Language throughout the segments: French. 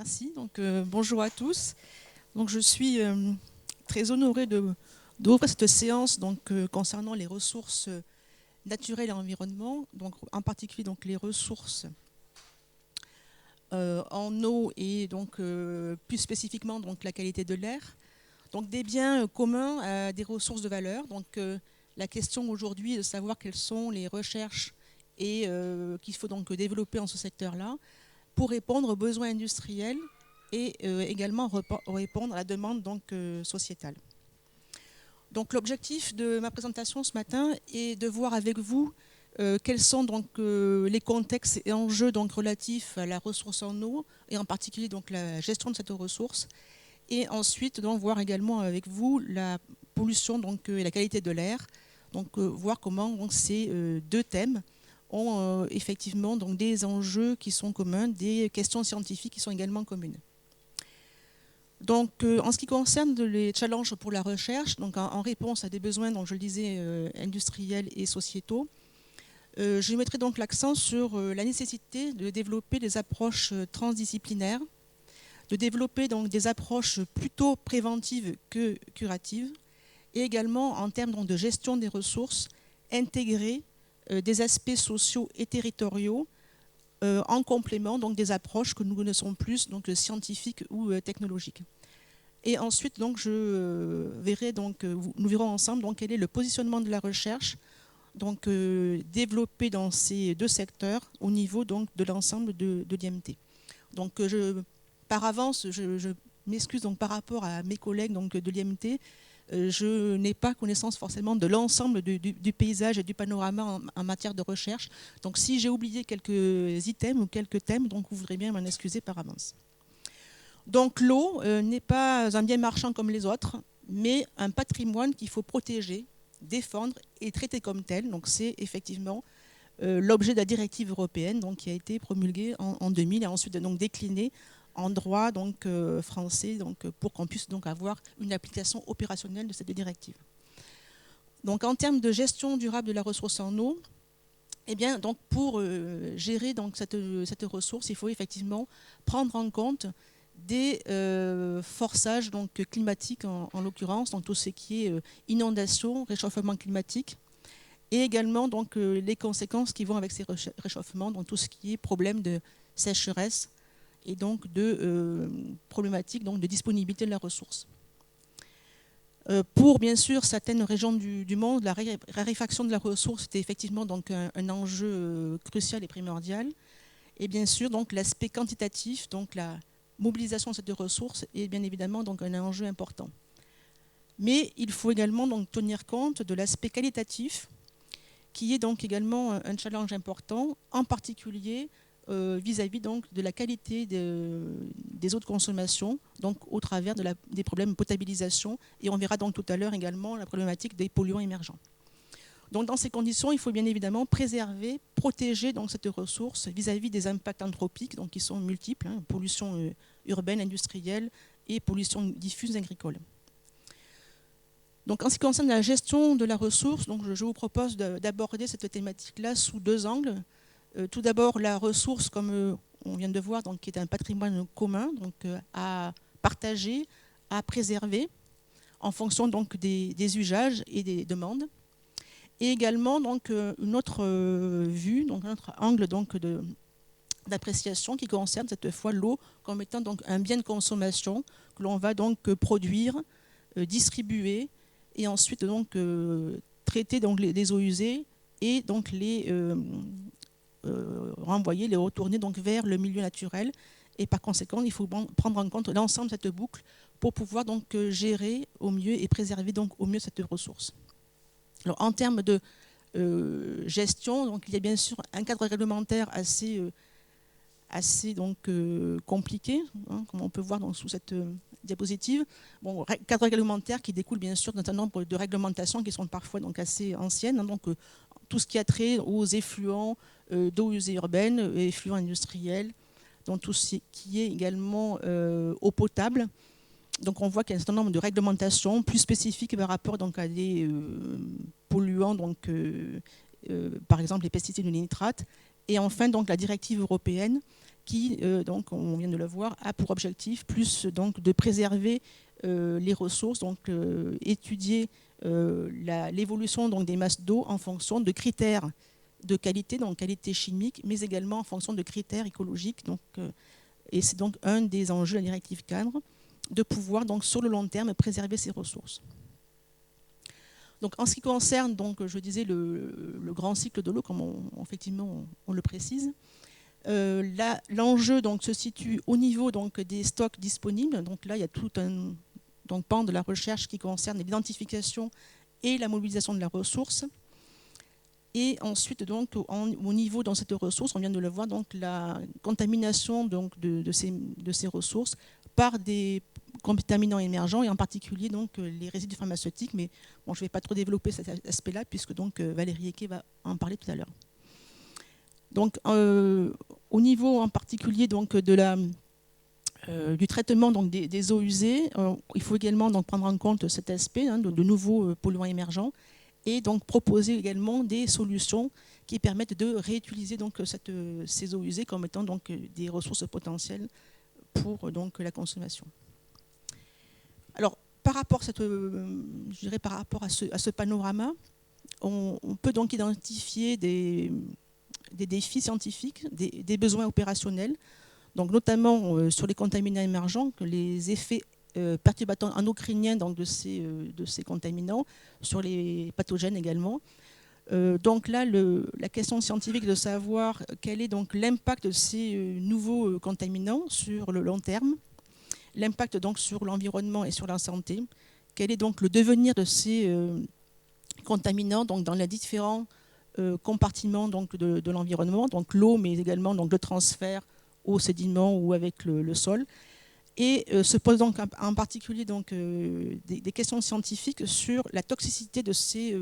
Merci. Donc, bonjour à tous. Donc, je suis très honorée d'ouvrir cette séance concernant les ressources naturelles et environnement, donc, en particulier donc, les ressources en eau et donc, plus spécifiquement donc, la qualité de l'air. Donc, des biens communs à des ressources de valeur. Donc, la question aujourd'hui est de savoir quelles sont les recherches et qu'il faut donc développer en ce secteur-là pour répondre aux besoins industriels et également répondre à la demande sociétale. Donc l'objectif de ma présentation ce matin est de voir avec vous quels sont les contextes et enjeux relatifs à la ressource en eau et en particulier la gestion de cette ressource, et ensuite voir également avec vous la pollution et la qualité de l'air, voir comment ces deux thèmes ont effectivement des enjeux qui sont communs, des questions scientifiques qui sont également communes. Donc, en ce qui concerne les challenges pour la recherche, en réponse à des besoins, je le disais, industriels et sociétaux, je mettrai donc l'accent sur la nécessité de développer des approches transdisciplinaires, de développer des approches plutôt préventives que curatives, et également en termes de gestion des ressources, intégrer des aspects sociaux et territoriaux en complément des approches que nous connaissons plus scientifiques ou technologiques. Et ensuite je verrai nous verrons ensemble quel est le positionnement de la recherche développé dans ces deux secteurs au niveau de l'ensemble de l'IMT. Donc par avance je m'excuse par rapport à mes collègues de l'IMT. Je n'ai pas connaissance forcément de l'ensemble du paysage et du panorama en matière de recherche. Donc si j'ai oublié quelques items ou quelques thèmes, vous voudrez bien m'en excuser par avance. Donc l'eau n'est pas un bien marchand comme les autres, mais un patrimoine qu'il faut protéger, défendre et traiter comme tel. Donc c'est effectivement l'objet de la directive européenne qui a été promulguée en 2000 et ensuite déclinée en droit français pour qu'on puisse avoir une application opérationnelle de cette directive. Donc en termes de gestion durable de la ressource en eau, eh bien, pour gérer cette ressource, il faut effectivement prendre en compte des forçages climatiques en l'occurrence, tout ce qui est inondation, réchauffement climatique, et également les conséquences qui vont avec ces réchauffements, tout ce qui est problème de sécheresse, et de problématiques de disponibilité de la ressource. Pour bien sûr certaines régions du monde, la raréfaction de la ressource était effectivement un enjeu crucial et primordial. Et bien sûr l'aspect quantitatif, la mobilisation de cette ressource est bien évidemment un enjeu important. Mais il faut également tenir compte de l'aspect qualitatif, qui est également un challenge important, en particulier vis-à-vis de la qualité des eaux de consommation, au travers des problèmes de potabilisation, et on verra tout à l'heure également la problématique des polluants émergents. Donc dans ces conditions, il faut bien évidemment préserver, protéger cette ressource vis-à-vis des impacts anthropiques qui sont multiples, pollution urbaine, industrielle et pollution diffuse agricole. Donc en ce qui concerne la gestion de la ressource, je vous propose d'aborder cette thématique-là sous deux angles. Tout d'abord, la ressource, comme on vient de voir, qui est un patrimoine commun à partager, à préserver en fonction des usages et des demandes. Et également une autre vue, un autre angle d'appréciation qui concerne cette fois l'eau comme étant un bien de consommation que l'on va produire, distribuer et ensuite traiter les eaux usées et les renvoyer, les retourner vers le milieu naturel. Et par conséquent, il faut prendre en compte l'ensemble de cette boucle pour pouvoir gérer au mieux et préserver au mieux cette ressource. Alors, en termes de gestion, il y a bien sûr un cadre réglementaire assez compliqué, comme on peut voir sous cette diapositive. Bon, cadre réglementaire qui découle bien sûr d'un certain nombre de réglementations qui sont parfois assez anciennes. Tout ce qui a trait aux effluents d'eau usée urbaine, effluents industriels, tout ce qui est également eau potable. Donc on voit qu'il y a un certain nombre de réglementations plus spécifiques par rapport à des polluants, par exemple les pesticides ou les nitrates. Et enfin la directive européenne qui, donc, on vient de le voir, a pour objectif plus donc, de préserver les ressources, donc étudier l'évolution des masses d'eau en fonction de critères de qualité, donc qualité chimique, mais également en fonction de critères écologiques. Donc, et c'est donc un des enjeux de la directive cadre, de pouvoir donc, sur le long terme préserver ces ressources. Donc, en ce qui concerne, donc, je disais, le grand cycle de l'eau, comme effectivement on le précise, l'enjeu se situe au niveau donc, des stocks disponibles. Donc là, il y a tout un pan de la recherche qui concerne l'identification et la mobilisation de la ressource. Et ensuite, donc, au niveau de cette ressource, on vient de le voir, donc, la contamination donc, de ces ressources par des contaminants émergents, et en particulier donc, les résidus pharmaceutiques. Mais bon, je ne vais pas trop développer cet aspect-là, puisque donc, Valérie Eke va en parler tout à l'heure. Donc, au niveau en particulier donc, du traitement donc, des eaux usées, il faut également donc, prendre en compte cet aspect de nouveaux polluants émergents, et donc proposer également des solutions qui permettent de réutiliser donc, ces eaux usées comme étant donc, des ressources potentielles pour donc, la consommation. Alors, par rapport à ce panorama, on peut donc identifier des défis scientifiques, des besoins opérationnels, donc notamment sur les contaminants émergents, les effets perturbateurs endocriniens donc de ces contaminants, sur les pathogènes également. Donc là, la question scientifique est de savoir quel est donc l'impact de ces nouveaux contaminants sur le long terme, l'impact donc sur l'environnement et sur la santé, quel est donc le devenir de ces contaminants donc dans les différents compartiments donc de l'environnement, donc l'eau, mais également donc le transfert aux sédiments ou avec le sol. Et se pose donc en particulier donc, des questions scientifiques sur la toxicité de ces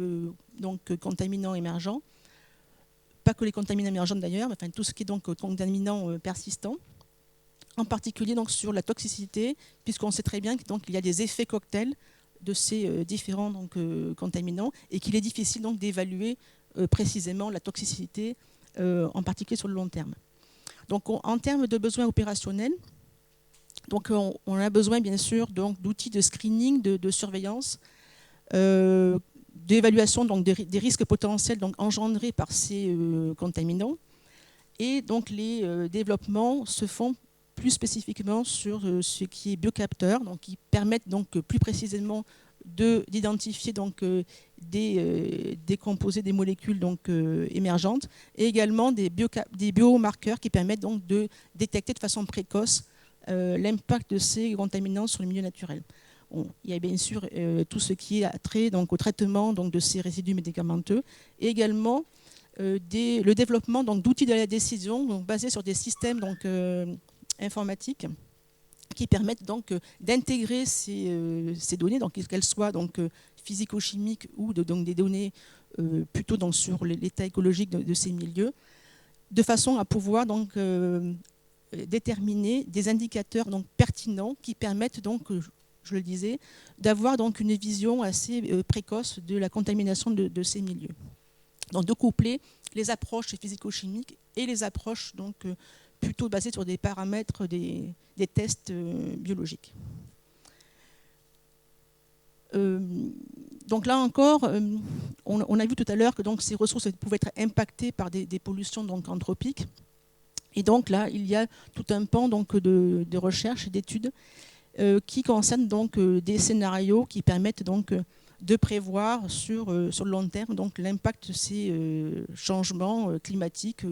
contaminants émergents, pas que les contaminants émergents d'ailleurs, mais enfin, tout ce qui est donc contaminants persistants, en particulier donc, sur la toxicité, puisqu'on sait très bien qu'il y a des effets cocktails de ces différents donc, contaminants, et qu'il est difficile donc, d'évaluer précisément la toxicité, en particulier sur le long terme. Donc en termes de besoins opérationnels, donc, on a besoin, bien sûr, d'outils de screening, de surveillance, d'évaluation des risques potentiels donc, engendrés par ces contaminants. Et donc, les développements se font plus spécifiquement sur ce qui est biocapteurs, donc, qui permettent donc, plus précisément d'identifier des composés, des molécules donc, émergentes, et également des biomarqueurs qui permettent donc, de détecter de façon précoce l'impact de ces contaminants sur le milieu naturel. Bon, il y a bien sûr tout ce qui est trait donc, au traitement donc, de ces résidus médicamenteux, et également le développement d'outils de la décision donc, basés sur des systèmes donc, informatiques qui permettent donc d'intégrer ces données, donc qu'elles soient donc physico-chimiques ou donc des données plutôt donc, sur l'état écologique de ces milieux, de façon à pouvoir donc déterminer des indicateurs donc pertinents qui permettent donc, je le disais, d'avoir donc une vision assez précoce de la contamination de ces milieux. Donc de coupler les approches physico-chimiques et les approches donc plutôt basées sur des paramètres des tests biologiques. Donc là encore, on a vu tout à l'heure que donc, ces ressources pouvaient être impactées par des pollutions donc, anthropiques. Et donc là, il y a tout un pan donc, de recherche et d'études qui concernent donc, des scénarios qui permettent donc, de prévoir sur le long terme donc, l'impact de ces changements climatiques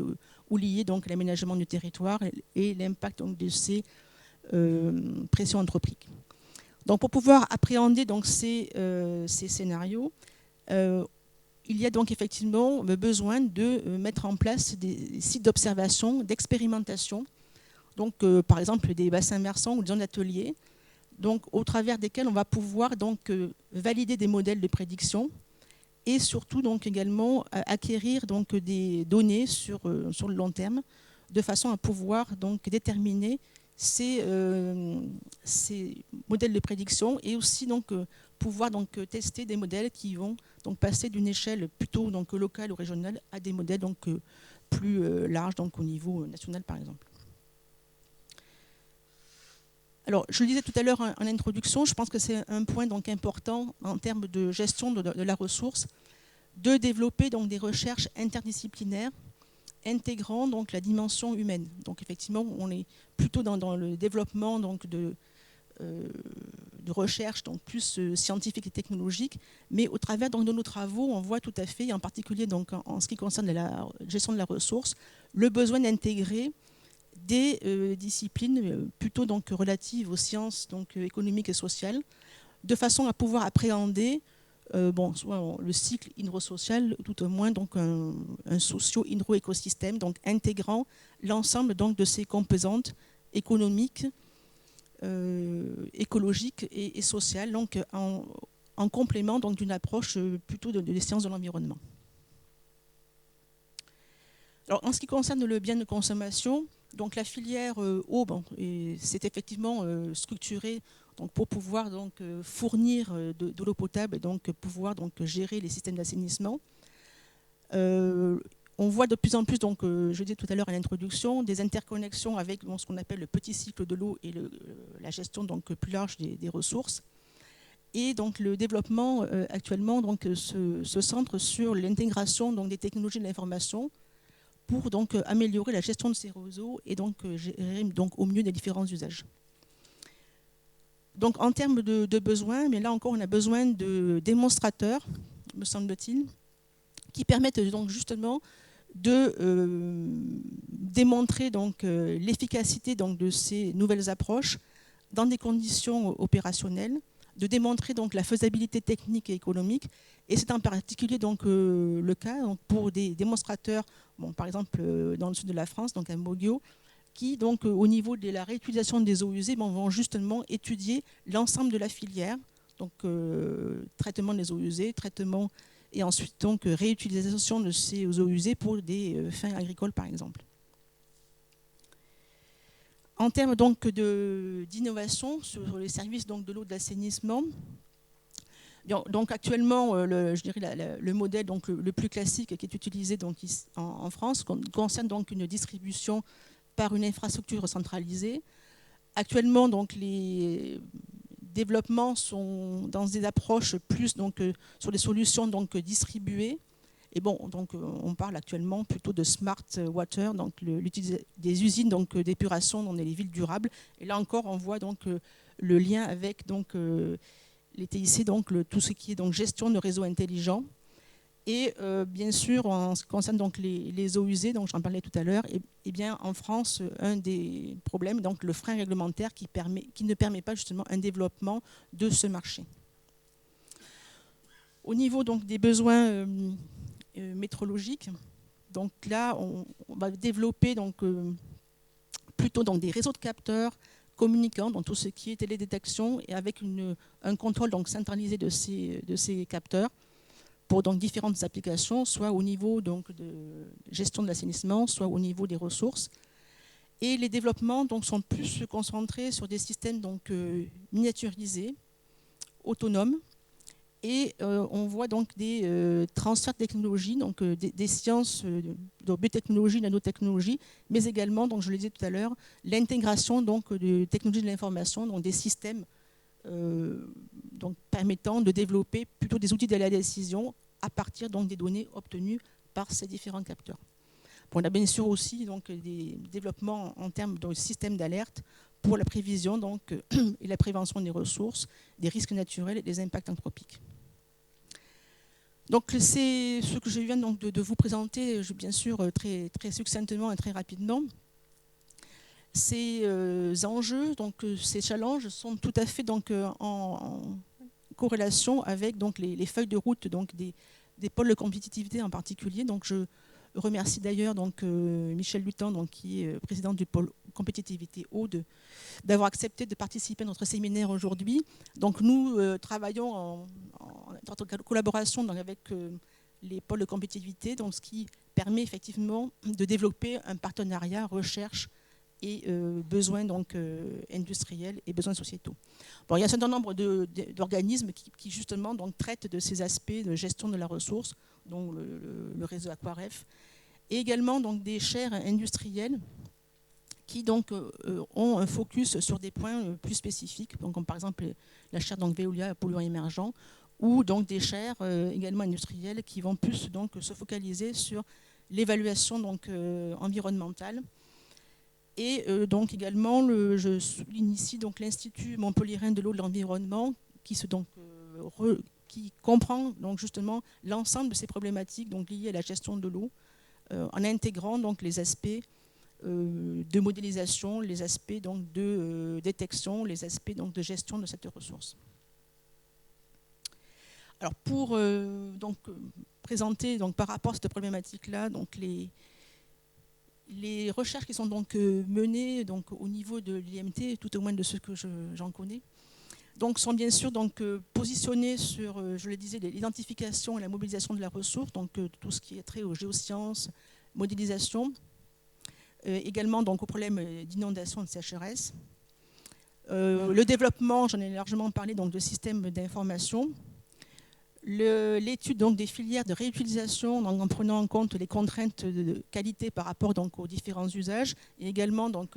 ou liés donc, à l'aménagement du territoire et l'impact donc, de ces pressions anthropiques. Donc, pour pouvoir appréhender donc, ces scénarios, il y a donc effectivement besoin de mettre en place des sites d'observation, d'expérimentation, donc par exemple des bassins versants ou des zones d'ateliers, donc au travers desquels on va pouvoir donc valider des modèles de prédiction et surtout donc également acquérir donc des données sur le long terme, de façon à pouvoir donc déterminer ces modèles de prédiction et aussi donc pouvoir donc tester des modèles qui vont donc passer d'une échelle plutôt donc locale ou régionale à des modèles donc plus larges donc au niveau national par exemple. Alors, je le disais tout à l'heure en introduction, je pense que c'est un point donc important en termes de gestion de la ressource, de développer donc des recherches interdisciplinaires intégrant donc la dimension humaine. Donc effectivement, on est plutôt dans le développement donc de recherche donc plus scientifique et technologique, mais au travers donc de nos travaux, on voit tout à fait, en particulier donc en ce qui concerne la gestion de la ressource, le besoin d'intégrer des disciplines plutôt donc relatives aux sciences donc économiques et sociales, de façon à pouvoir appréhender soit le cycle hydrosocial, tout au moins donc un socio-hydro-écosystème, donc intégrant l'ensemble donc de ces composantes économiques, écologiques et sociales, donc en complément donc d'une approche plutôt des sciences de l'environnement. Alors, en ce qui concerne le bien de consommation, donc la filière eau, c'est effectivement structurée donc pour pouvoir donc fournir de l'eau potable et donc pouvoir donc gérer les systèmes d'assainissement. On voit de plus en plus, donc je disais tout à l'heure à l'introduction, des interconnexions avec ce qu'on appelle le petit cycle de l'eau et la gestion donc plus large des ressources. Et donc le développement actuellement donc se centre sur l'intégration donc des technologies de l'information pour donc améliorer la gestion de ces réseaux et donc gérer donc au mieux les différents usages. Donc en termes de besoins, mais là encore on a besoin de démonstrateurs, me semble-t-il, qui permettent donc justement de démontrer donc l'efficacité donc de ces nouvelles approches dans des conditions opérationnelles, de démontrer donc la faisabilité technique et économique. Et c'est en particulier donc le cas donc, pour des démonstrateurs, par exemple dans le sud de la France, donc à Moguio, qui donc au niveau de la réutilisation des eaux usées vont justement étudier l'ensemble de la filière, donc traitement des eaux usées, traitement et ensuite donc réutilisation de ces eaux usées pour des fins agricoles par exemple. En termes donc d'innovation sur les services donc de l'eau d'assainissement, donc actuellement je dirais le modèle donc le plus classique qui est utilisé donc en France concerne donc une distribution par une infrastructure centralisée. Actuellement donc les développements sont dans des approches plus donc sur des solutions donc distribuées. Et donc on parle actuellement plutôt de smart water, donc l'utilisation des usines donc d'épuration dans les villes durables. Et là encore, on voit donc le lien avec donc les TIC, donc tout ce qui est donc gestion de réseaux intelligents. Et bien sûr, en ce qui concerne donc les eaux usées, donc j'en parlais tout à l'heure, et bien en France, un des problèmes, donc le frein réglementaire qui ne permet pas justement un développement de ce marché. Au niveau donc des besoins métrologiques, donc là on va développer donc plutôt donc des réseaux de capteurs communicants dans tout ce qui est télédétection et avec un contrôle donc centralisé de ces capteurs pour donc différentes applications, soit au niveau donc de gestion de l'assainissement, soit au niveau des ressources. Et les développements donc sont plus concentrés sur des systèmes donc miniaturisés, autonomes. Et on voit donc des transferts de technologies, donc des sciences de biotechnologie, nanotechnologie, mais également, donc je le disais tout à l'heure, l'intégration donc de technologies de l'information, donc des systèmes donc permettant de développer plutôt des outils de la décision à partir donc des données obtenues par ces différents capteurs. On a bien sûr aussi donc des développements en termes de systèmes d'alerte pour la prévision donc, et la prévention des ressources, des risques naturels et des impacts anthropiques. Donc c'est ce que je viens donc de vous présenter, bien sûr très, très succinctement et très rapidement. Ces enjeux, donc ces challenges sont tout à fait donc, en corrélation avec donc, les feuilles de route donc, des pôles de compétitivité en particulier. Donc je remercie d'ailleurs donc, Michel Lutan, donc, qui est président du pôle compétitivité eau, d'avoir accepté de participer à notre séminaire aujourd'hui. Donc nous travaillons en collaboration donc, avec les pôles de compétitivité, donc, ce qui permet effectivement de développer un partenariat recherche et besoins donc, industriels et besoins sociétaux. Bon, il y a un certain nombre d'organismes qui justement donc, traitent de ces aspects de gestion de la ressource, dont le réseau Aquaref, et également donc, des chaires industrielles qui donc ont un focus sur des points plus spécifiques, donc, comme par exemple la chaire donc, Veolia, polluants émergents, ou donc des chaires également industrielles qui vont plus donc, se focaliser sur l'évaluation donc, environnementale. Et donc également, je souligne ici donc, l'Institut montpelliérain de l'eau et de l'environnement qui comprend donc, justement l'ensemble de ces problématiques donc, liées à la gestion de l'eau en intégrant donc, les aspects de modélisation, les aspects donc, de détection, les aspects donc, de gestion de cette ressource. Alors pour présenter donc, par rapport à cette problématique-là, donc les recherches qui sont donc menées donc, au niveau de l'IMT, tout au moins de ce que j'en connais, donc, sont bien sûr donc, positionnées sur, je le disais, l'identification et la mobilisation de la ressource, donc tout ce qui est trait aux géosciences, modélisation, également donc, aux problèmes d'inondation et de sécheresse. Le développement, j'en ai largement parlé, donc, de systèmes d'information. L'étude des filières de réutilisation donc, en prenant en compte les contraintes de qualité par rapport donc, aux différents usages et également donc,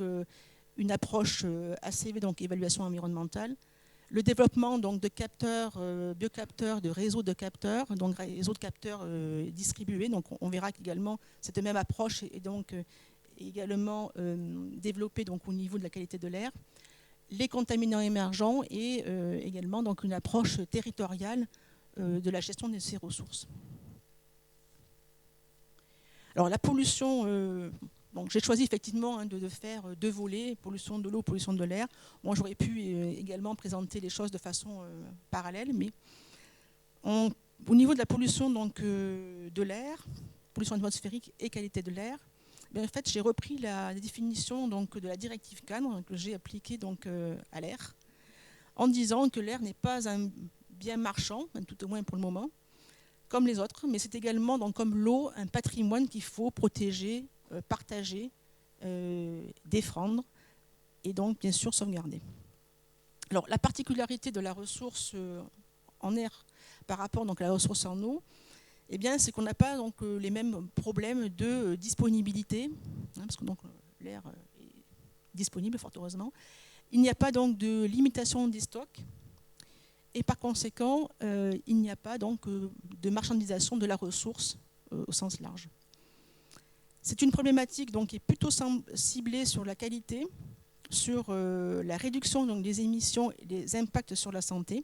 une approche ACV, donc évaluation environnementale. Le développement donc, de capteurs, biocapteurs, de réseaux de capteurs, donc réseaux de capteurs distribués. Donc on verra qu'également cette même approche est donc également développée donc, au niveau de la qualité de l'air. Les contaminants émergents et également donc, une approche territoriale de la gestion de ces ressources. Alors la pollution, j'ai choisi effectivement de faire deux volets, pollution de l'eau, pollution de l'air. Moi j'aurais pu également présenter les choses de façon parallèle, mais au niveau de la pollution donc, de l'air, pollution atmosphérique et qualité de l'air, en fait j'ai repris la définition donc, de la directive cadre que j'ai appliquée donc, à l'air, en disant que l'air n'est pas un bien marchand, tout au moins pour le moment, comme les autres, mais c'est également, donc, comme l'eau, un patrimoine qu'il faut protéger, partager, défendre et donc bien sûr sauvegarder. Alors la particularité de la ressource en air par rapport donc, à la ressource en eau, eh bien, c'est qu'on n'a pas donc, les mêmes problèmes de disponibilité, parce que l'air est disponible fort heureusement. Il n'y a pas donc de limitation des stocks. Et par conséquent, il n'y a pas donc de marchandisation de la ressource au sens large. C'est une problématique donc, qui est plutôt ciblée sur la qualité, sur la réduction donc, des émissions et des impacts sur la santé.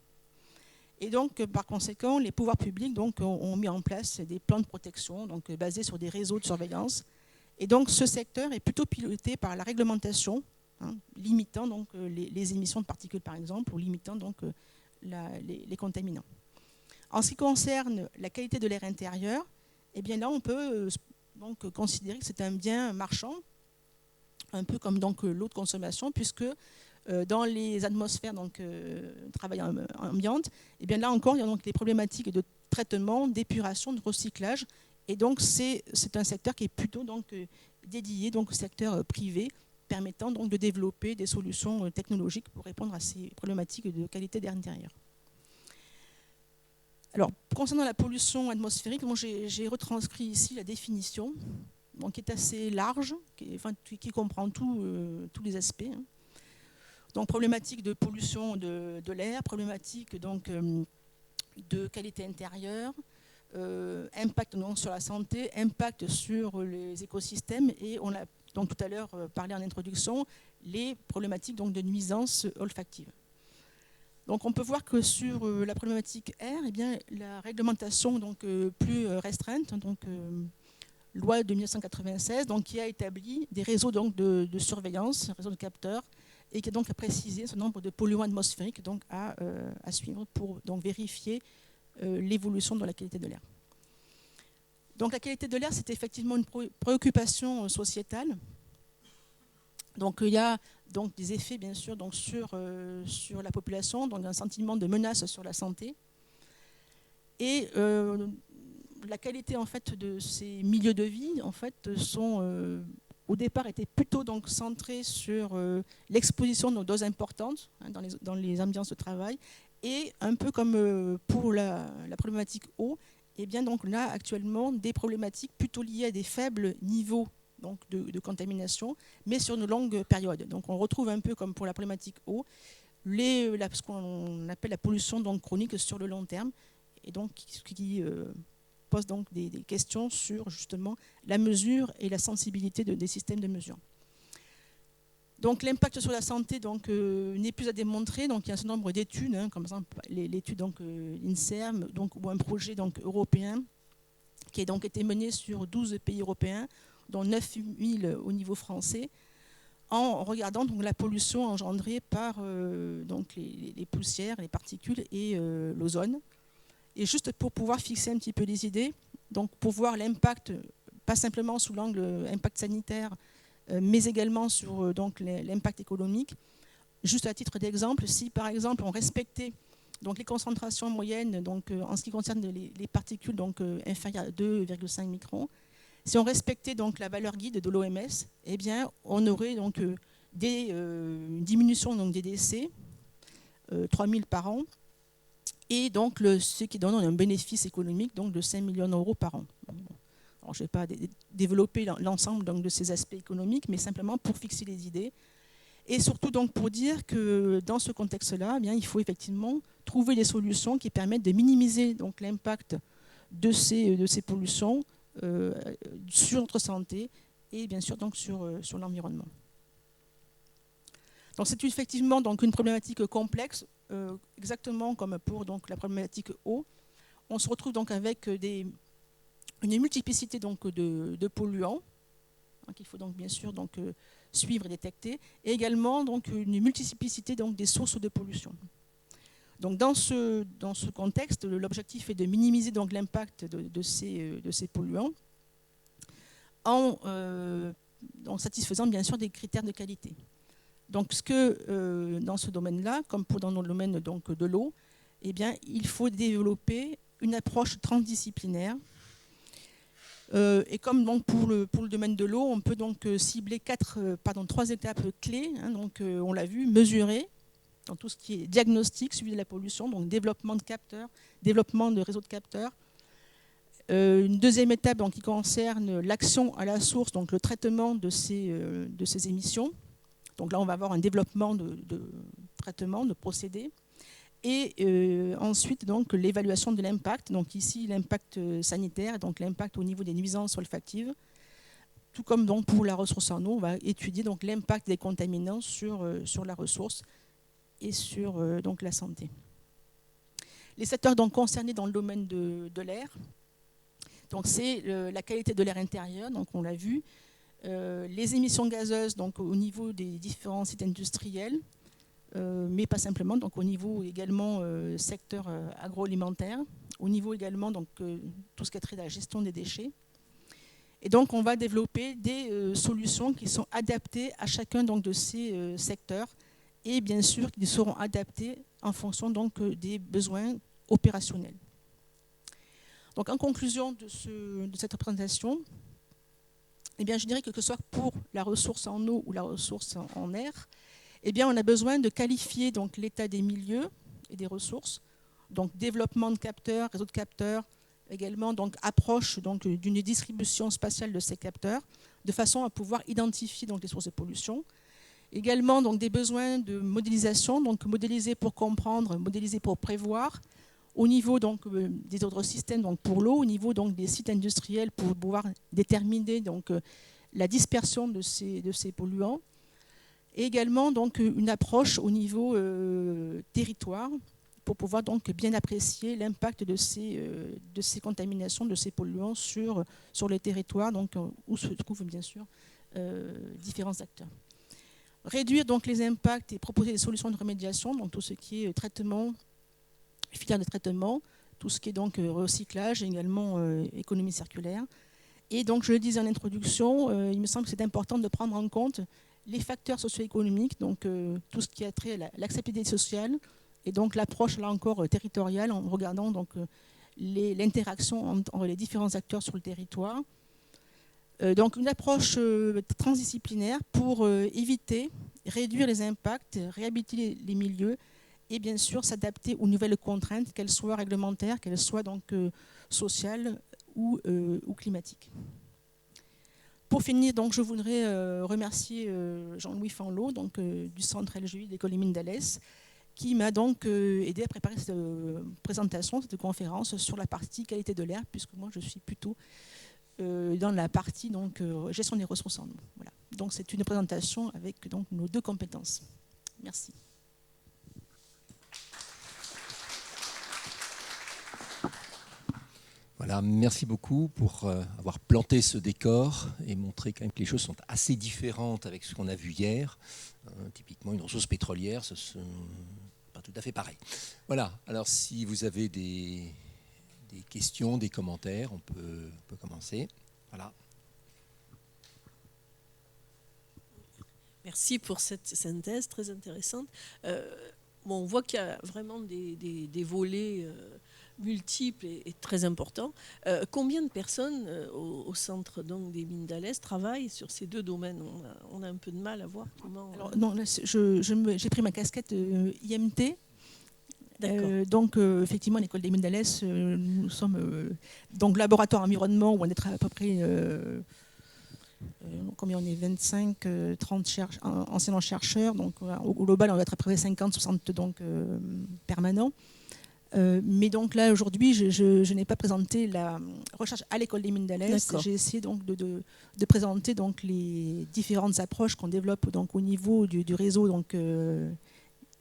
Et donc, par conséquent, les pouvoirs publics donc, ont mis en place des plans de protection donc, basés sur des réseaux de surveillance. Et donc, ce secteur est plutôt piloté par la réglementation, limitant donc, les émissions de particules, par exemple, ou limitant donc, les contaminants. En ce qui concerne la qualité de l'air intérieur, eh bien là on peut donc considérer que c'est un bien marchand, un peu comme donc l'eau de consommation, puisque dans les atmosphères donc travail ambiante, eh bien là encore il y a donc des problématiques de traitement, d'épuration, de recyclage, et donc c'est un secteur qui est plutôt donc dédié donc au secteur privé, permettant donc de développer des solutions technologiques pour répondre à ces problématiques de qualité d'air intérieur. Alors, concernant la pollution atmosphérique, j'ai retranscrit ici la définition, donc, qui est assez large, qui comprend tous les aspects. Donc, problématique de pollution de l'air, problématique donc, de qualité intérieure, impact donc, sur la santé, impact sur les écosystèmes, et on a donc tout à l'heure parlé en introduction, les problématiques donc, de nuisances olfactives. Donc on peut voir que sur la problématique air, eh bien, la réglementation donc, plus restreinte, donc, loi de 1996, donc, qui a établi des réseaux donc, de surveillance, réseaux de capteurs, et qui a donc précisé ce nombre de polluants atmosphériques donc, à suivre pour donc, vérifier l'évolution de la qualité de l'air. Donc la qualité de l'air, c'est effectivement une préoccupation sociétale. Donc il y a donc, des effets bien sûr donc, sur la population, donc un sentiment de menace sur la santé. Et la qualité en fait, de ces milieux de vie en fait, sont au départ étaient plutôt donc, centrés sur l'exposition de doses importantes dans les ambiances de travail. Et un peu comme pour la problématique eau, eh bien, donc, on a actuellement des problématiques plutôt liées à des faibles niveaux donc de contamination, mais sur une longue période. Donc on retrouve un peu comme pour la problématique eau, ce qu'on appelle la pollution donc chronique sur le long terme, et donc qui pose donc des questions sur justement la mesure et la sensibilité des systèmes de mesure. Donc l'impact sur la santé n'est plus à démontrer. Donc il y a un certain nombre d'études, comme par exemple l'étude INSERM, ou un projet européen qui a donc été mené sur 12 pays européens, dont 9 000 au niveau français, en regardant donc la pollution engendrée par les poussières, les particules et l'ozone. Et juste pour pouvoir fixer un petit peu les idées, donc pour voir l'impact, pas simplement sous l'angle impact sanitaire, mais également sur l'impact économique. Juste à titre d'exemple, si par exemple on respectait donc les concentrations moyennes en ce qui concerne les particules inférieures à 2,5 microns, si on respectait donc la valeur guide de l'OMS, eh bien on aurait donc une diminution des décès, 3 000 par an, et donc ce qui donne un bénéfice économique de 5 millions d'euros par an. Alors, je ne vais pas développer l'ensemble de ces aspects économiques, mais simplement pour fixer les idées. Et surtout pour dire que dans ce contexte-là, il faut effectivement trouver des solutions qui permettent de minimiser l'impact de ces pollutions sur notre santé et bien sûr sur l'environnement. Donc c'est effectivement une problématique complexe, exactement comme pour la problématique eau. On se retrouve avec une multiplicité de polluants qu'il faut bien sûr suivre et détecter, et également une multiplicité des sources de pollution. Donc dans ce contexte, l'objectif est de minimiser l'impact de ces polluants en satisfaisant bien sûr des critères de qualité. Donc dans ce domaine-là, comme dans le domaine de l'eau, eh bien, il faut développer une approche transdisciplinaire. Et comme pour le domaine de l'eau, on peut cibler 3 étapes clés. On l'a vu, mesurer dans tout ce qui est diagnostic, suivi de la pollution, donc développement de capteurs, développement de réseaux de capteurs. Une deuxième étape qui concerne l'action à la source, donc le traitement de ces émissions. Donc là, on va avoir un développement de traitement, de procédés. Et ensuite, l'évaluation de l'impact. Donc ici, l'impact sanitaire, donc l'impact au niveau des nuisances olfactives. Tout comme pour la ressource en eau, on va étudier l'impact des contaminants sur la ressource et sur la santé. Les secteurs concernés dans le domaine de l'air, c'est la qualité de l'air intérieur, on l'a vu, les émissions gazeuses au niveau des différents sites industriels, mais pas simplement, au niveau également secteur agroalimentaire, au niveau également tout ce qui a trait à la gestion des déchets. Et on va développer des solutions qui sont adaptées à chacun de ces secteurs et bien sûr qui seront adaptées en fonction des besoins opérationnels. Donc en conclusion de cette présentation, eh bien, je dirais que ce soit pour la ressource en eau ou la ressource en air, eh bien, on a besoin de qualifier l'état des milieux et des ressources, donc développement de capteurs, réseaux de capteurs, également approche d'une distribution spatiale de ces capteurs, de façon à pouvoir identifier les sources de pollution. Également des besoins de modélisation, modéliser pour comprendre, modéliser pour prévoir, au niveau des autres systèmes pour l'eau, au niveau des sites industriels pour pouvoir déterminer la dispersion de ces polluants. Et également une approche au niveau territoire pour pouvoir bien apprécier l'impact de ces contaminations, de ces polluants sur les territoires où se trouvent bien sûr différents acteurs. Réduire les impacts et proposer des solutions de remédiation, tout ce qui est traitement, filière de traitement, tout ce qui est recyclage, également économie circulaire. Et je le disais en introduction, il me semble que c'est important de prendre en compte les facteurs socio-économiques, tout ce qui a trait à l'acceptabilité sociale, et l'approche là encore territoriale en regardant l'interaction entre les différents acteurs sur le territoire. Une approche transdisciplinaire pour éviter, réduire les impacts, réhabiliter les milieux et bien sûr s'adapter aux nouvelles contraintes, qu'elles soient réglementaires, qu'elles soient sociales ou climatiques. pour finir, donc, je voudrais remercier Jean-Louis Fanlot, donc, du centre LGI de l'École des Mines d'Alès, qui m'a donc aidé à préparer cette présentation, cette conférence sur la partie qualité de l'air, puisque moi je suis plutôt dans la partie donc, gestion des ressources en eau. Voilà. Donc c'est une présentation avec donc, nos 2 compétences. Merci. Voilà, merci beaucoup pour avoir planté ce décor et montré quand même que les choses sont assez différentes avec ce qu'on a vu hier. Typiquement, une ressource pétrolière, ce sont pas tout à fait pareil. Voilà, alors si vous avez des questions, des commentaires, on peut commencer. Voilà. Merci pour cette synthèse très intéressante. On voit qu'il y a vraiment des volets multiples et très importants. Combien de personnes au centre donc, des mines d'Alès travaillent sur ces 2 domaines? On a un peu de mal à voir comment... Alors, non, là, j'ai pris ma casquette IMT. Donc, effectivement, l'école des mines d'Alès, nous sommes donc laboratoire environnement où on est à peu près... combien on est 25, 30 enseignants chercheurs. Donc, au global, on va être à peu près 50, 60 donc, permanents. Mais donc là, aujourd'hui, je n'ai pas présenté la recherche à l'école des mines d'Alès. J'ai essayé donc de présenter donc, les différentes approches qu'on développe donc, au niveau du réseau donc,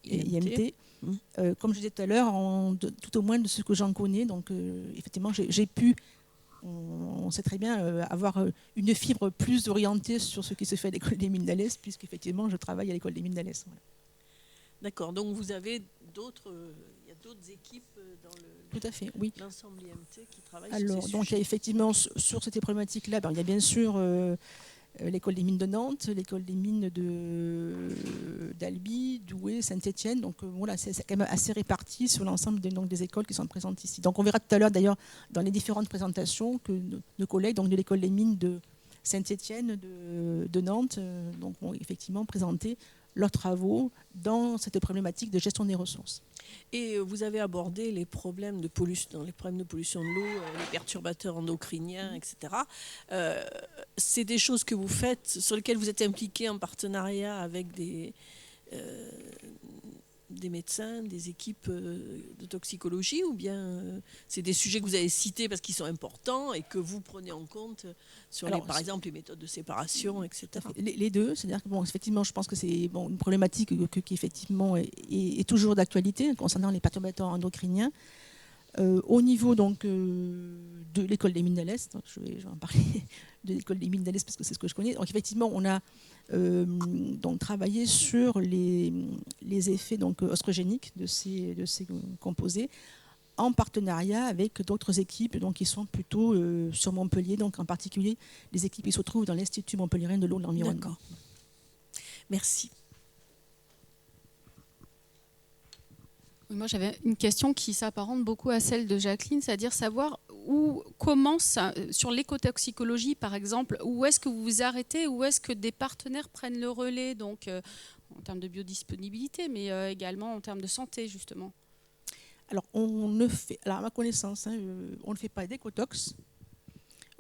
IMT. Comme je disais tout à l'heure, tout au moins de ce que j'en connais. Donc, effectivement, j'ai pu... On sait très bien avoir une fibre plus orientée sur ce qui se fait à l'école des mines d'Alès, puisqu'effectivement, je travaille à l'école des mines d'Alès. Voilà. D'accord, donc vous avez d'autres équipes dans tout à fait, oui. l'ensemble IMT qui travaillent sur ces donc, sujets. Effectivement, sur cette problématique-là, il y a bien sûr l'école des mines de Nantes, l'école des mines d'Albi, Douai, Saint-Étienne. Donc voilà, c'est quand même assez réparti sur l'ensemble des écoles qui sont présentes ici. Donc on verra tout à l'heure d'ailleurs dans les différentes présentations que nos collègues donc, de l'école des mines de Saint-Étienne, de Nantes, donc, vont effectivement présenter leurs travaux dans cette problématique de gestion des ressources. Et vous avez abordé les problèmes de pollution, de l'eau, les perturbateurs endocriniens, etc. C'est des choses que vous faites, sur lesquelles vous êtes impliqué en partenariat avec des médecins, des équipes de toxicologie, ou bien c'est des sujets que vous avez cités parce qu'ils sont importants et que vous prenez en compte sur, par exemple, les méthodes de séparation, etc. Les 2, c'est-à-dire que, effectivement, je pense que c'est une problématique qui effectivement est toujours d'actualité concernant les perturbateurs endocriniens. Au niveau donc, de l'école des mines d'Alès, je vais en parler de l'école des mines d'Alès parce que c'est ce que je connais. Donc effectivement, on a donc, travaillé sur les effets donc, oestrogéniques de ces composés en partenariat avec d'autres équipes donc, qui sont plutôt sur Montpellier, donc en particulier les équipes qui se trouvent dans l'Institut montpelliérain de l'eau et de l'environnement. D'accord. Merci. Moi, j'avais une question qui s'apparente beaucoup à celle de Jacqueline, c'est-à-dire savoir où commence, sur l'écotoxicologie par exemple, où est-ce que vous vous arrêtez, où est-ce que des partenaires prennent le relais, donc en termes de biodisponibilité, mais également en termes de santé, justement. Alors, à ma connaissance, on ne fait pas d'écotox.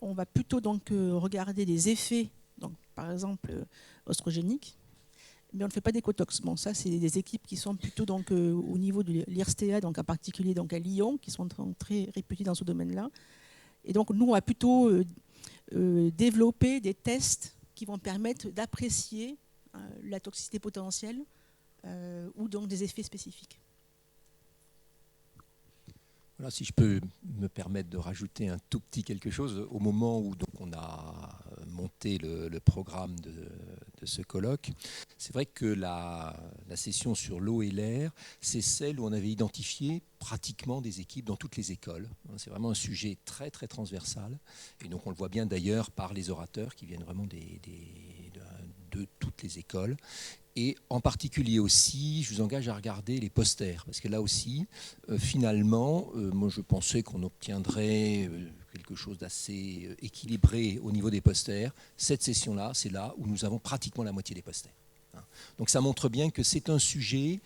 On va plutôt donc regarder des effets, donc, par exemple, oestrogéniques. Mais on ne fait pas d'écotox. Bon, ça, c'est des équipes qui sont plutôt donc, au niveau de l'IRSTEA, donc en particulier donc, à Lyon, qui sont très réputées dans ce domaine-là. Et donc, nous, on va plutôt développer des tests qui vont permettre d'apprécier la toxicité potentielle ou donc des effets spécifiques. Voilà, si je peux me permettre de rajouter un tout petit quelque chose, au moment où donc, on a monté le programme de ce colloque, c'est vrai que la session sur l'eau et l'air, c'est celle où on avait identifié pratiquement des équipes dans toutes les écoles. C'est vraiment un sujet très très transversal, et donc on le voit bien d'ailleurs par les orateurs qui viennent vraiment de toutes les écoles. Et en particulier aussi, je vous engage à regarder les posters, parce que là aussi, finalement, moi je pensais qu'on obtiendrait quelque chose d'assez équilibré au niveau des posters. Cette session-là, c'est là où nous avons pratiquement la moitié des posters. Donc ça montre bien que c'est un sujet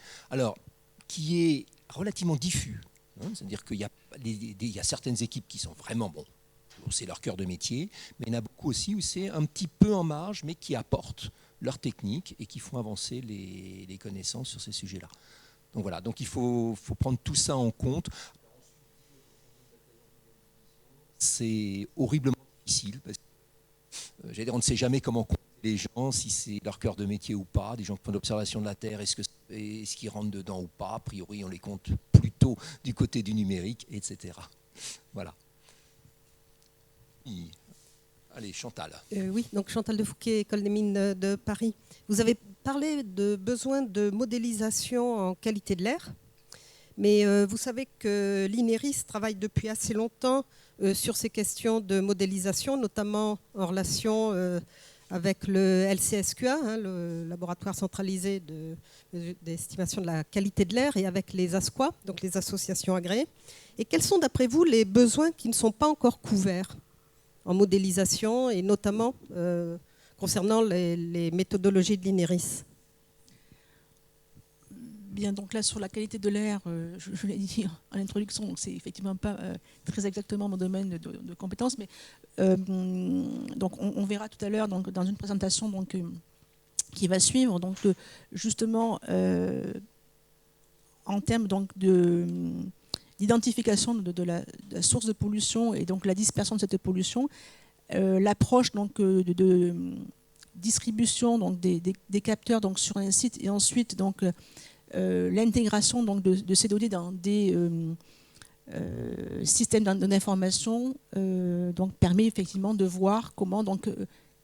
qui est relativement diffus. C'est-à-dire qu'il y a certaines équipes qui sont vraiment où c'est leur cœur de métier, mais il y en a beaucoup aussi où c'est un petit peu en marge, mais qui apportent leur technique et qui font avancer les connaissances sur ces sujets-là. Donc voilà, donc il faut prendre tout ça en compte. C'est horriblement difficile, parce que j'allais dire, on ne sait jamais comment compter les gens, si c'est leur cœur de métier ou pas, des gens qui font de l'observation de la Terre, est-ce qu'ils rentrent dedans ou pas, a priori on les compte plutôt du côté du numérique, etc. Voilà. Allez, Chantal. Oui, donc Chantal Defouquet, École des mines de Paris. Vous avez parlé de besoin de modélisation en qualité de l'air, mais vous savez que l'INERIS travaille depuis assez longtemps sur ces questions de modélisation, notamment en relation avec le LCSQA, le laboratoire centralisé d'estimation de la qualité de l'air, et avec les ASQA, donc les associations agréées. Et quels sont, d'après vous, les besoins qui ne sont pas encore couverts en modélisation, et notamment concernant les méthodologies de l'INERIS? Bien, donc là, sur la qualité de l'air, je l'ai dit en introduction, donc c'est effectivement pas très exactement mon domaine de compétences, mais donc on verra tout à l'heure dans une présentation donc, qui va suivre, donc justement en termes donc d'identification de la source de pollution et donc la dispersion de cette pollution, l'approche donc de distribution donc des capteurs donc sur un site, et ensuite donc l'intégration donc de ces données dans des systèmes d'information donc permet effectivement de voir comment donc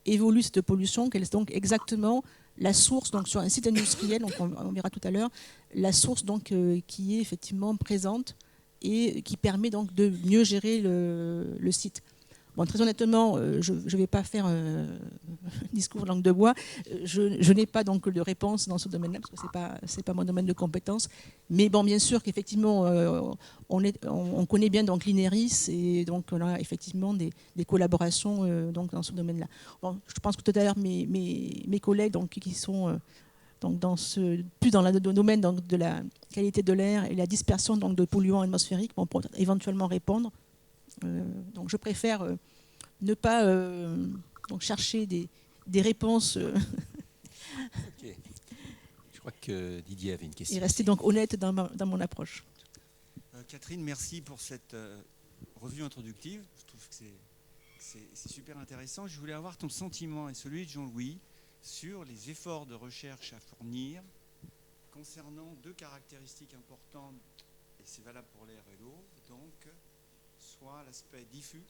évolue cette pollution, quelle est donc exactement la source donc sur un site industriel, donc on verra tout à l'heure la source donc qui est effectivement présente et qui permet donc de mieux gérer le site. Bon, très honnêtement, je ne vais pas faire un discours langue de bois. Je n'ai pas donc de réponse dans ce domaine-là, parce que c'est pas mon domaine de compétence. Mais bon, bien sûr qu'effectivement, on connaît bien donc l'INERIS, et donc on a effectivement des collaborations donc dans ce domaine-là. Bon, je pense que tout à l'heure mes collègues donc qui sont donc plus dans le domaine donc de la qualité de l'air et la dispersion donc de polluants atmosphériques vont éventuellement répondre. Donc je préfère ne pas donc chercher des réponses Okay. Je crois que Didier avait une question. et rester donc honnête dans mon approche. Catherine, merci pour cette revue introductive. Je trouve que c'est super intéressant. Je voulais avoir ton sentiment et celui de Jean-Louis sur les efforts de recherche à fournir concernant deux caractéristiques importantes, et c'est valable pour l'air et l'eau, donc soit l'aspect diffus,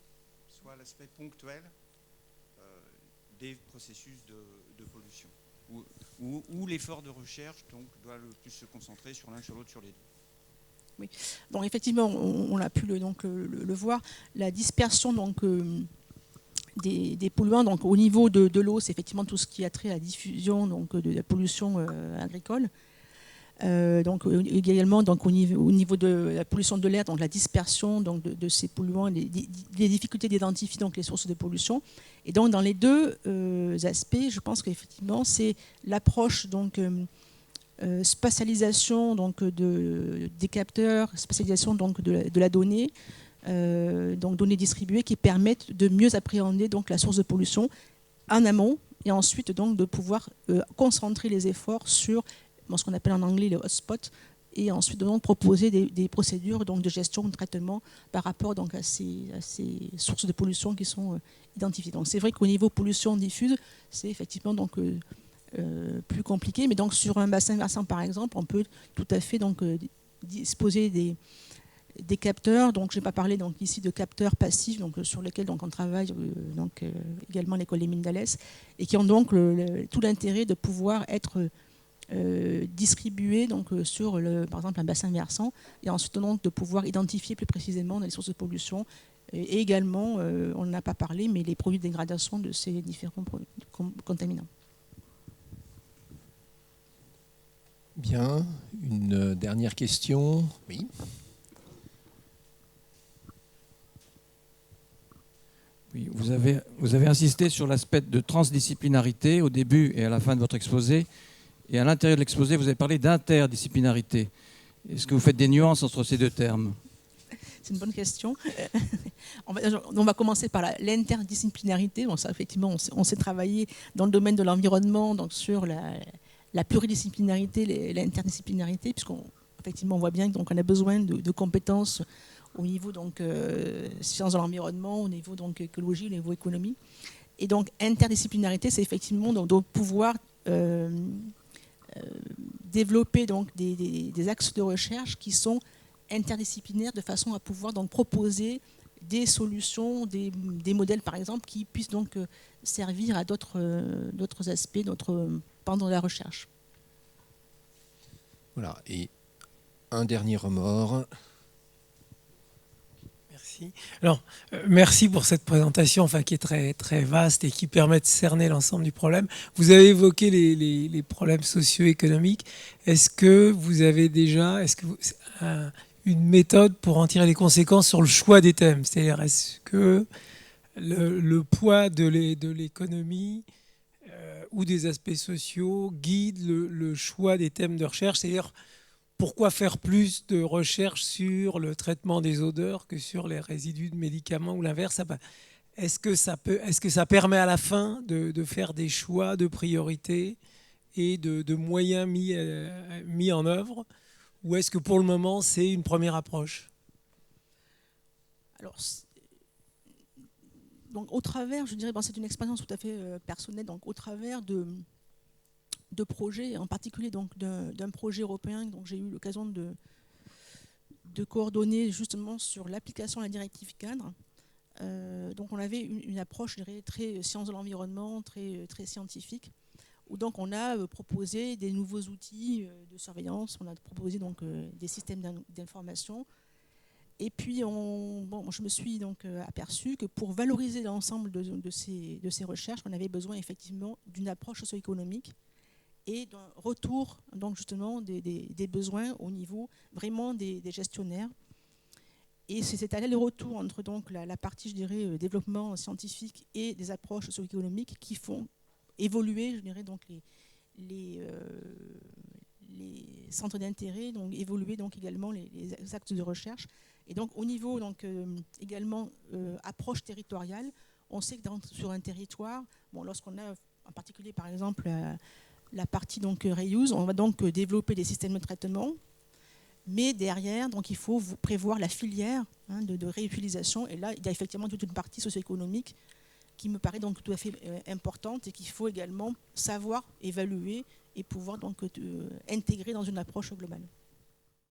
soit l'aspect ponctuel des processus de pollution, où l'effort de recherche donc, doit le plus se concentrer sur l'un, sur l'autre, sur les deux. Oui. Donc effectivement, on a pu le voir, la dispersion donc, des polluants donc, au niveau de l'eau, c'est effectivement tout ce qui a trait à la diffusion donc, de la pollution agricole. Donc également donc, au niveau de la pollution de l'air, donc la dispersion donc, de ces polluants, les difficultés d'identifier donc, les sources de pollution. Et donc dans les deux aspects, je pense qu'effectivement c'est l'approche donc spatialisation donc des capteurs, spatialisation donc de la donnée, donc données distribuées qui permettent de mieux appréhender donc la source de pollution en amont, et ensuite donc de pouvoir concentrer les efforts sur ce qu'on appelle en anglais le hotspot, et ensuite donc proposer des procédures donc de gestion de traitement par rapport donc à ces sources de pollution qui sont identifiées. Donc c'est vrai qu'au niveau pollution diffuse, c'est effectivement donc plus compliqué, mais donc sur un bassin versant par exemple, on peut tout à fait donc disposer des capteurs. Donc je n'ai pas parlé donc ici de capteurs passifs donc sur lesquels donc on travaille donc également l'école des mines d'Alès, et qui ont donc tout l'intérêt de pouvoir être distribués donc sur par exemple un bassin versant, et ensuite donc de pouvoir identifier plus précisément les sources de pollution, et également on n'a pas parlé, mais les produits de dégradation de ces différents contaminants. Bien, une dernière question. Oui. Oui, vous avez insisté sur l'aspect de transdisciplinarité au début et à la fin de votre exposé. Et à l'intérieur de l'exposé, vous avez parlé d'interdisciplinarité. Est-ce que vous faites des nuances entre ces deux termes ? C'est une bonne question. On va commencer par l'interdisciplinarité. Bon, ça, effectivement, on s'est travaillé dans le domaine de l'environnement, donc sur la pluridisciplinarité, l'interdisciplinarité, puisqu'effectivement, on voit bien qu'on a besoin de compétences au niveau donc sciences de l'environnement, au niveau donc écologie, au niveau économie. Et donc interdisciplinarité, c'est effectivement donc pouvoir développer donc des axes de recherche qui sont interdisciplinaires de façon à pouvoir donc proposer des solutions, des modèles par exemple qui puissent donc servir à d'autres aspects, d'autres pans de la recherche. Voilà, et un dernier remords. Merci. Alors, merci pour cette présentation qui est très, très vaste et qui permet de cerner l'ensemble du problème. Vous avez évoqué les problèmes socio-économiques. Est-ce que vous avez déjà une méthode pour en tirer les conséquences sur le choix des thèmes? C'est-à-dire, est-ce que le poids de l'économie ou des aspects sociaux guide le choix des thèmes de recherche? C'est-à-dire, pourquoi faire plus de recherche sur le traitement des odeurs que sur les résidus de médicaments ou l'inverse? Est-ce que ça permet à la fin de faire des choix de priorité et de moyens mis en œuvre? Ou est-ce que pour le moment, c'est une première approche? Alors, donc, au travers, je dirais, c'est une expérience tout à fait personnelle, donc au travers de projets, en particulier d'un projet européen dont j'ai eu l'occasion de coordonner justement sur l'application de la directive cadre. Donc on avait une approche, je dirais, très sciences de l'environnement, très scientifique, où donc on a proposé des nouveaux outils de surveillance, on a proposé donc des systèmes d'information. Et puis je me suis donc aperçu que pour valoriser l'ensemble de ces recherches, on avait besoin effectivement d'une approche socio-économique et d'un retour donc justement des besoins au niveau vraiment des gestionnaires. Et c'est cet aller-retour entre donc la partie, je dirais, développement scientifique et des approches socio-économiques qui font évoluer, je dirais, donc les centres d'intérêt, donc évoluer donc également les actes de recherche. Et donc au niveau donc également approche territoriale, on sait que sur un territoire, lorsqu'on a en particulier par exemple la partie donc reuse, on va donc développer des systèmes de traitement, mais derrière donc il faut prévoir la filière de réutilisation, et là il y a effectivement toute une partie socio-économique qui me paraît donc tout à fait importante et qu'il faut également savoir évaluer et pouvoir donc intégrer dans une approche globale.